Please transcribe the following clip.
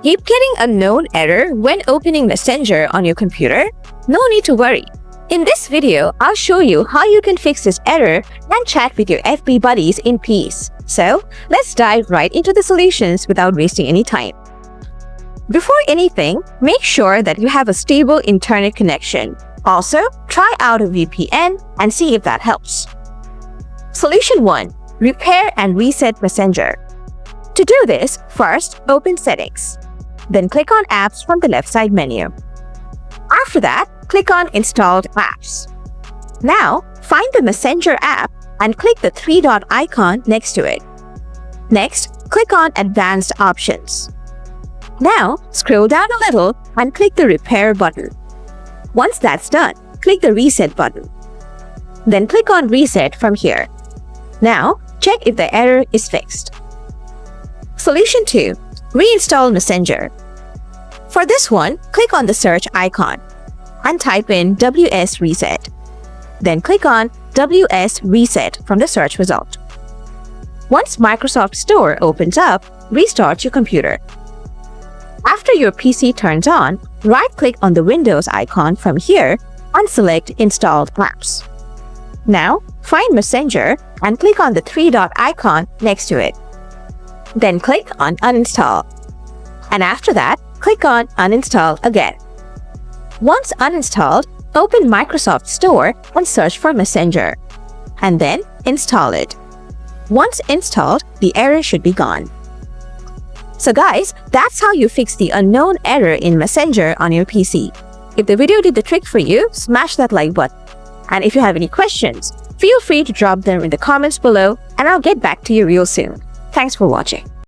Keep getting a known error when opening Messenger on your computer? No need to worry. In this video, I'll show you how you can fix this error and chat with your FB buddies in peace. So, let's dive right into the solutions without wasting any time. Before anything, make sure that you have a stable internet connection. Also, try out a VPN and see if that helps. Solution 1. Repair and reset Messenger. To do this, first open Settings. Then click on Apps from the left side menu. After that, click on Installed Apps. Now, find the Messenger app and click the three-dot icon next to it. Next, click on Advanced Options. Now, scroll down a little and click the Repair button. Once that's done, click the Reset button. Then click on Reset from here. Now, check if the error is fixed. Solution 2. Reinstall Messenger. For this one, click on the search icon and type in WS Reset. Then click on WS Reset from the search result. Once Microsoft Store opens up, restart your computer. After your PC turns on, right-click on the Windows icon from here and select Installed Apps. Now, find Messenger and click on the three-dot icon next to it. Then click on Uninstall. And after that, click on Uninstall again. Once uninstalled, open Microsoft Store and search for Messenger. And then install it. Once installed, the error should be gone. So guys, that's how you fix the unknown error in Messenger on your PC. If the video did the trick for you, smash that like button. And if you have any questions, feel free to drop them in the comments below and I'll get back to you real soon. Thanks for watching.